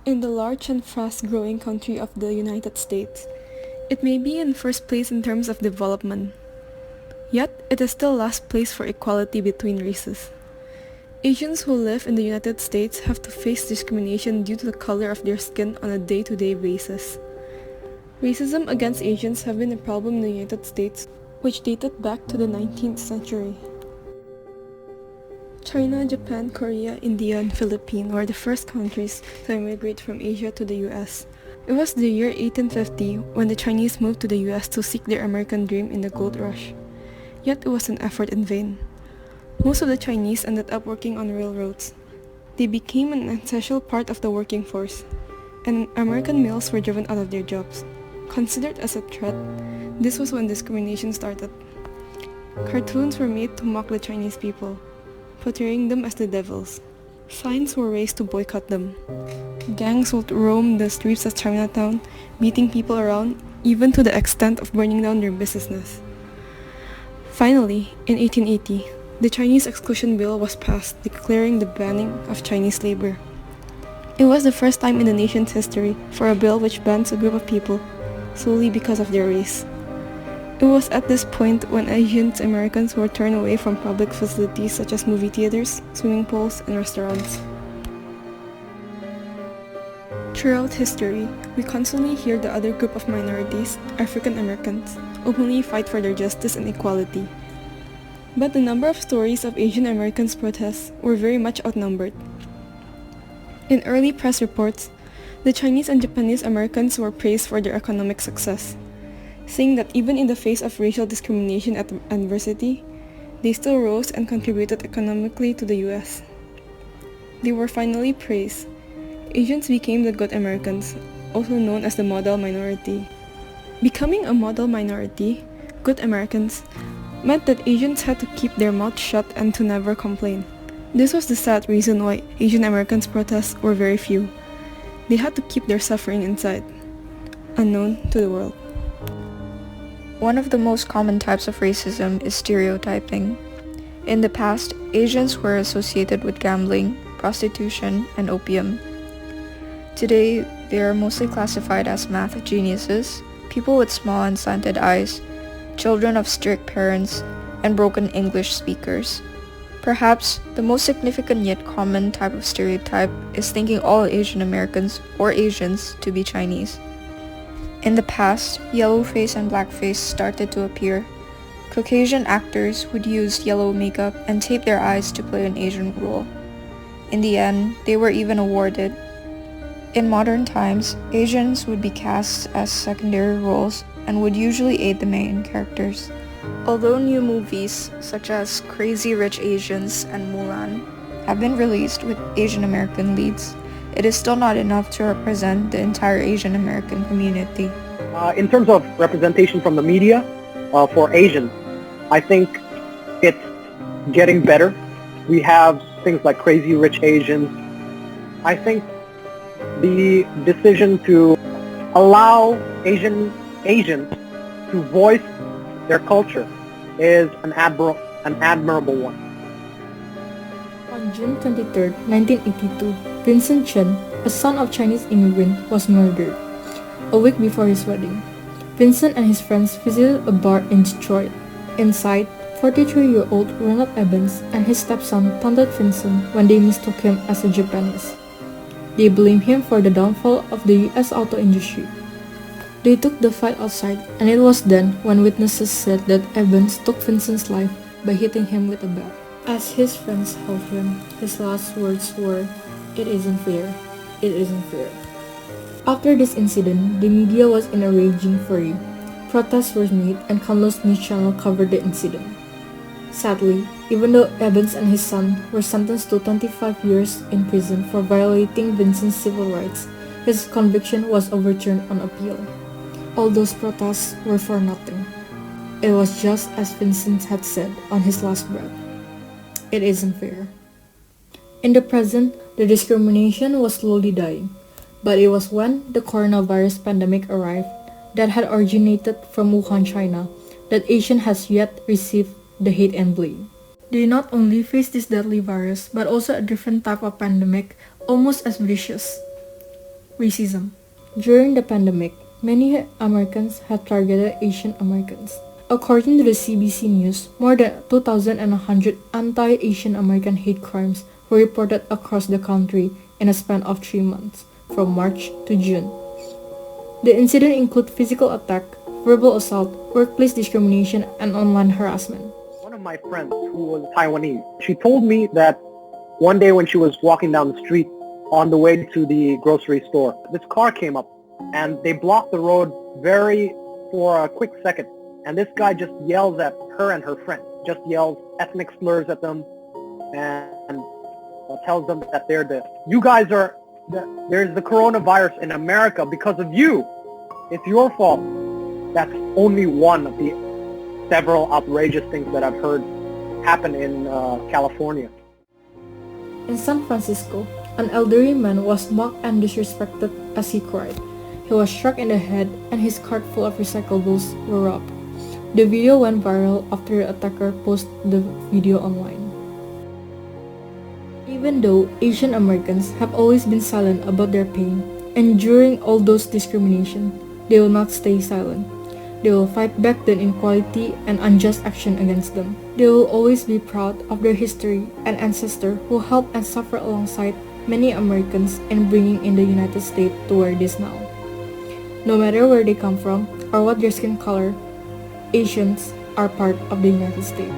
In the large and fast-growing country of the United States, it may be in first place in terms of development, yet it is still last place for equality between races. Asians who live in the United States have to face discrimination due to the color of their skin on a day-to-day basis. Racism against Asians have been a problem in the United States, which dated back to the 19th century. China, Japan, Korea, India, and Philippines were the first countries to immigrate from Asia to the US. It was the year 1850 when the Chinese moved to the US to seek their American dream in the gold rush. Yet it was an effort in vain. Most of the Chinese ended up working on railroads. They became an essential part of the working force, and American males were driven out of their jobs. Considered as a threat, this was when discrimination started. Cartoons were made to mock the Chinese people, portraying them as the devils. Signs were raised to boycott them. Gangs would roam the streets of Chinatown, beating people around, even to the extent of burning down their businesses. Finally, in 1880, the Chinese Exclusion Bill was passed, declaring the banning of Chinese labor. It was the first time in the nation's history for a bill which bans a group of people solely because of their race. It was at this point when Asian Americans were turned away from public facilities such as movie theaters, swimming pools, and restaurants. Throughout history, we constantly hear the other group of minorities, African Americans, openly fight for their justice and equality. But the number of stories of Asian Americans' protests were very much outnumbered. In early press reports, the Chinese and Japanese Americans were praised for their economic success, saying that even in the face of racial discrimination and adversity, they still rose and contributed economically to the US. They were finally praised. Asians became the good Americans, also known as the model minority. Becoming a model minority, good Americans, meant that Asians had to keep their mouths shut and to never complain. This was the sad reason why Asian Americans' protests were very few. They had to keep their suffering inside, unknown to the world. One of the most common types of racism is stereotyping. In the past, Asians were associated with gambling, prostitution, and opium. Today, they are mostly classified as math geniuses, people with small and slanted eyes, children of strict parents, and broken English speakers. Perhaps the most significant yet common type of stereotype is thinking all Asian Americans or Asians to be Chinese. In the past, yellowface and blackface started to appear. Caucasian actors would use yellow makeup and tape their eyes to play an Asian role. In the end, they were even awarded. In modern times, Asians would be cast as secondary roles and would usually aid the main characters. Although new movies such as Crazy Rich Asians and Mulan have been released with Asian American leads, it is still not enough to represent the entire Asian American community. In terms of representation from the media for Asians, I think it's getting better. We have things like Crazy Rich Asians. I think the decision to allow Asians to voice their culture is an admirable one. On June 23, 1982, Vincent Chen, a son of Chinese immigrant, was murdered. A week before his wedding, Vincent and his friends visited a bar in Detroit. Inside, 43-year-old Ronald Evans and his stepson taunted Vincent when they mistook him as a Japanese. They blamed him for the downfall of the US auto industry. They took the fight outside, and it was then when witnesses said that Evans took Vincent's life by hitting him with a bat. As his friends held him, his last words were, "It isn't fair. It isn't fair." After this incident, the media was in a raging fury. Protests were made and countless news channels covered the incident. Sadly, even though Evans and his son were sentenced to 25 years in prison for violating Vincent's civil rights, his conviction was overturned on appeal. All those protests were for nothing. It was just as Vincent had said on his last breath. It isn't fair. In the present, the discrimination was slowly dying, but it was when the coronavirus pandemic arrived that had originated from Wuhan, China, that Asian has yet received the hate and blame. They not only face this deadly virus, but also a different type of pandemic, almost as vicious. Racism. During the pandemic, many Americans had targeted Asian Americans. According to the CBC News, more than 2,100 anti-Asian American hate crimes were reported across the country in a span of 3 months, from March to June. The incident include physical attack, verbal assault, workplace discrimination, and online harassment. One of my friends who was Taiwanese, she told me that one day when she was walking down the street on the way to the grocery store, this car came up and they blocked the road for a quick second. And this guy just yells at her and her friend, just yells ethnic slurs at them and tells them that there's the coronavirus in America because of you. It's your fault. That's only one of the several outrageous things that I've heard happen in California. In San Francisco, an elderly man was mocked and disrespected as he cried. He was struck in the head and his cart full of recyclables were robbed. The video went viral after the attacker posted the video online. Even though Asian Americans have always been silent about their pain, enduring all those discrimination, they will not stay silent. They will fight back the inequality and unjust action against them. They will always be proud of their history and ancestors who helped and suffered alongside many Americans in bringing in the United States to where it is now. No matter where they come from or what their skin color, Asians are part of the United States.